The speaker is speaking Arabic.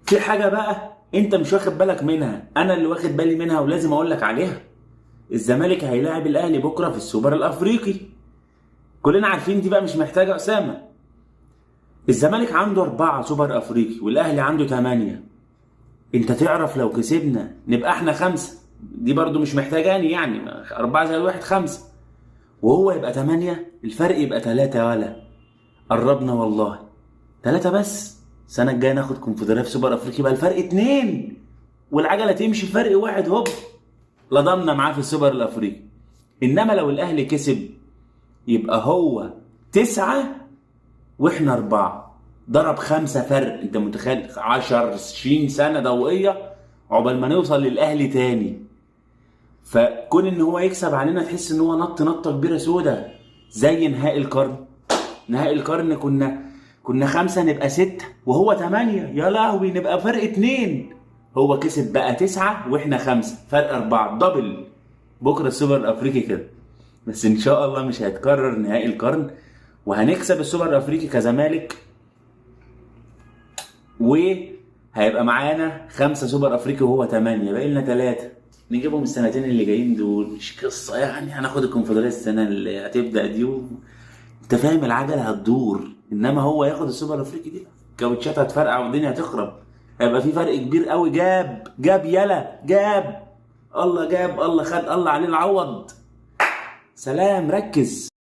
في حاجه بقى انت مش واخد بالك منها، انا اللي واخد بالي منها ولازم اقول لك عليها. الزمالك هيلاعب الاهلي بكره في السوبر الافريقي. كلنا عارفين دي بقى، مش محتاجه اسامه. الزمالك عنده 4 سوبر افريقي والاهلي عنده 8. انت تعرف لو كسبنا نبقى احنا 5، دي برضو مش محتاجاني يعني. 4 زائد 1 5، وهو يبقى 8، الفرق يبقى 3. ولا قربنا والله، 3 بس. السنه الجايه ناخد كونفدراليه في سوبر افريقيا يبقى الفرق 2، والعجله تمشي فرق 1 هوب لضمنا معاه في السوبر الافريقي. انما لو الاهلي كسب يبقى هو 9 واحنا 4، ضرب 5 فرق. انت متخيل؟ 10 20 سنه ضوئيه عقبال ما نوصل للاهلي تاني. فكون ان هو يكسب علينا تحس ان هو نط نطه كبيره سودا، زي نهائي القرن. نهائي القرن كنا 5 نبقى 6 وهو 8، يا لهوي نبقى فرق 2. هو كسب بقى 9 واحنا 5، فرق 4 دبل. بكره السوبر الافريقي كده، بس ان شاء الله مش هيتكرر نهائي القرن، وهنكسب السوبر الافريقي كزمالك، وهيبقى معانا 5 سوبر افريقي وهو 8، باقي لنا 3 نجيبهم السنتين اللي جايين دول. مش قصه يعني، هناخد الكونفدراليه السنه اللي هتبدا دي انت فاهم العجله هتدور. انما هو ياخد السوبر الافريقي دي كاوتشات هتفرقع والدنيا هتخرب. هيبقى في فرق كبير قوي. جاب يلا جاب، الله جاب، الله خد، الله عليه العوض. سلام، ركز.